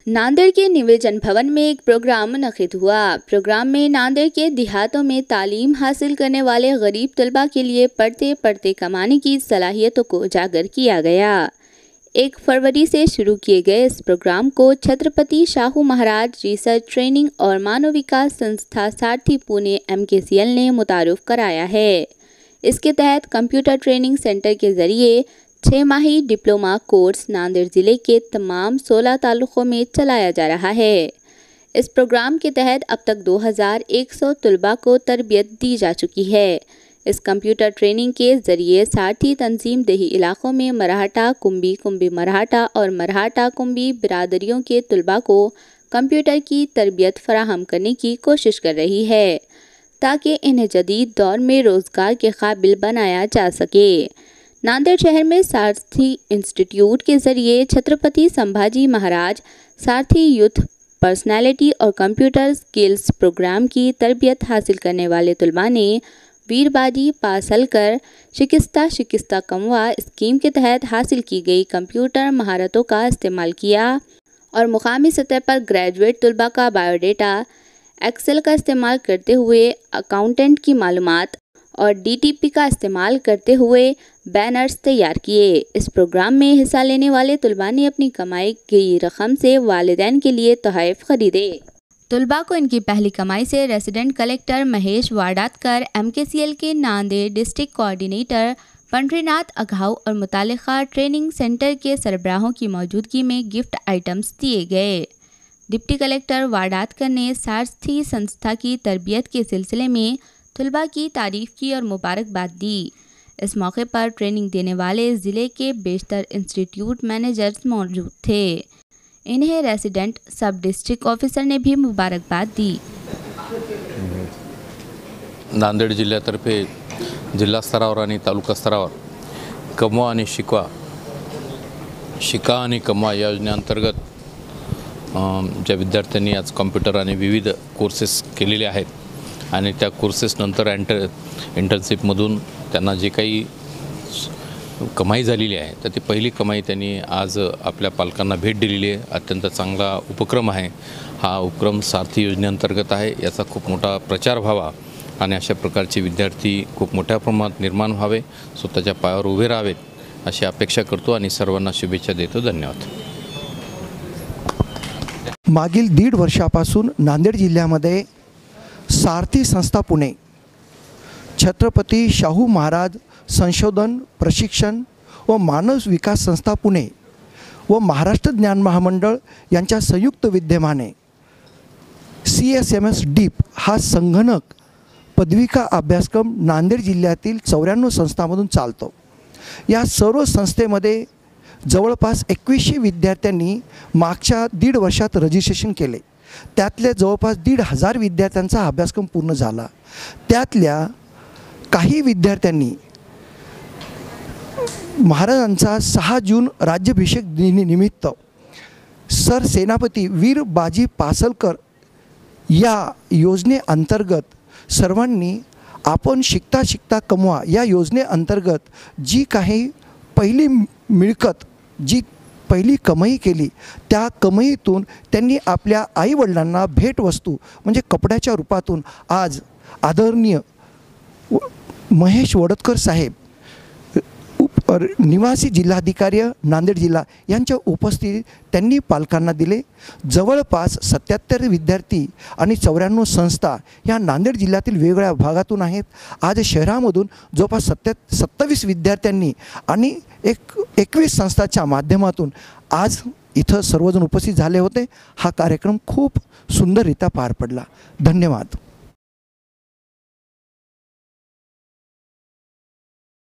नांदेड़ के निवेदन भवन में एक प्रोग्राम मुनक़िद हुआ। प्रोग्राम में नांदेड़ के देहातों में तालीम हासिल करने वाले गरीब तलबा के लिए पढ़ते पढ़ते कमाने की सलाहियतों को उजागर किया गया। 1 फरवरी से शुरू किए गए इस प्रोग्राम को छत्रपति शाहू महाराज रिसर्च ट्रेनिंग और मानव विकास संस्था सारथी पुणे MKCL ने मुतारुफ कराया है। इसके तहत कंप्यूटर ट्रेनिंग सेंटर के जरिए 6 माही डिप्लोमा कोर्स नांदेड़ ज़िले के तमाम 16 तालुकों में चलाया जा रहा है। इस प्रोग्राम के तहत अब तक 2100 तलबा को तरबियत दी जा चुकी है। इस कंप्यूटर ट्रेनिंग के ज़रिए सारथी तंजीम देही इलाकों में मराठा, कुंभी, कुंभी मराठा और मराठा कुंभी बिरादरियों के तलबा को कंप्यूटर की तरबियत फराहम करने की कोशिश कर रही है ताकि इन्हें जदीद दौर में रोज़गार के काबिल बनाया जा सके। नांदेड़ शहर में सारथी इंस्टीट्यूट के जरिए छत्रपति संभाजी महाराज सारथी यूथ पर्सनैलिटी और कंप्यूटर स्किल्स प्रोग्राम की तरबियत हासिल करने वाले तलबा ने वीरबाजी पासल कर शिकस्ता कमवा स्कीम के तहत हासिल की गई कंप्यूटर महारतों का इस्तेमाल किया और मुकामी सतह पर ग्रेजुएट तलबा का बायोडाटा एक्सेल का इस्तेमाल करते हुए अकाउंटेंट की मालूमात और DTP का इस्तेमाल करते हुए बैनर्स तैयार किए। इस प्रोग्राम में हिस्सा लेने वाले तलबा ने अपनी कमाई गई रकम से वालिदैन के लिए तोहफ़े खरीदे। तलबा को इनकी पहली कमाई से रेसिडेंट कलेक्टर महेश वाडातकर, MKCL के नांदेड़ डिस्ट्रिक्ट कोऑर्डिनेटर पंडरीनाथ अघाऊ और मुतालिका ट्रेनिंग सेंटर के सरबराहों की मौजूदगी में गिफ्ट आइटम्स दिए गए। डिप्टी कलेक्टर वाडातकर ने सारथी संस्था की तरबियत के सिलसिले में तलबा की तारीफ़ की और मुबारकबाद दी। इस मौके पर ट्रेनिंग देने वाले ज़िले के बेशतर इंस्टीट्यूट मैनेजर्स मौजूद थे। इन्हें रेसिडेंट सब डिस्ट्रिक्ट ऑफिसर ने भी मुबारकबाद दी। नांदेड जिल्ह्यातर्फे जिल्हा स्तरावर आणि तालुका स्तरावर कमवा आणि शिका आणि कमवा या योजनेअंतर्गत ज्या विद्यार्थ्यांनी आज कॉम्प्युटर आणि विविध कोर्सेस केलेले आहेत आणि त्या कोर्सेस नंतर इंटर्नशिपमधून त्यांना जे काही कमाई झालेली आहे तर ती पहिली कमाई त्यांनी आज आपल्या पालकांना भेट दिलेली आहे। अत्यंत चांगला उपक्रम आहे हा। उपक्रम सारथी योजनेअंतर्गत आहे। याचा खूप मोठा प्रचार व्हावा आणि अशा प्रकारचे विद्यार्थी खूप मोठ्या प्रमाणात निर्माण व्हावे, स्वतःच्या पायावर उभे राहावेत अशी अपेक्षा करतो आणि सर्वांना शुभेच्छा देतो। धन्यवाद। मागील 1.5 वर्षापासून नांदेड जिल्ह्यामध्ये सारथी संस्था पुणे, छत्रपती शाहू महाराज संशोधन प्रशिक्षण व मानव विकास संस्था पुणे व महाराष्ट्र ज्ञान महामंडळ यांच्या संयुक्त विद्यमाने CSMS डीप हा संगणक पदविका अभ्यासक्रम नांदेड जिल्ह्यातील 94 संस्थांमधून चालतो। या सर्व संस्थेमध्ये जवळपास 2100 विद्यार्थ्यांनी मागच्या 1.5 वर्षात रजिस्ट्रेशन केले। त्यातल्या जवळपास 1,500 विद्यार्थ्यांचा अभ्यासक्रम पूर्ण झाला। त्यातल्या काही विद्यार्थ्यांनी महाराजांचा 6 जून राज्याभिषेक दिनानिमित्त सर सेनापती वीर बाजी पासलकर या योजनेअंतर्गत सर्वांनी आपण शिकता शिकता कमवा या योजनेअंतर्गत जी काही पहिली मिळकत जी पहिली कमाई केली त्या कमाईतून त्यांनी आपल्या आईवडिलांना भेटवस्तू म्हणजे कपड्याच्या रूपातून आज आदरणीय महेश वडतकर साहेब निवासी जिल्हाधिकारी नांदेड जिल्हा यांच्या उपस्थितीत त्यांनी पालकांना दिले। जवळपास 77 विद्यार्थी आणि 94 संस्था या नांदेड जिल्ह्यातील वेगवेगळ्या भागातून आहेत। आज शहरामधून जवळपास 27 विद्यार्थ्यांनी आणि 21 संस्थांच्या माध्यमातून आज इथं सर्वजण उपस्थित झाले होते। हा कार्यक्रम खूप सुंदररित्या पार पडला। धन्यवाद।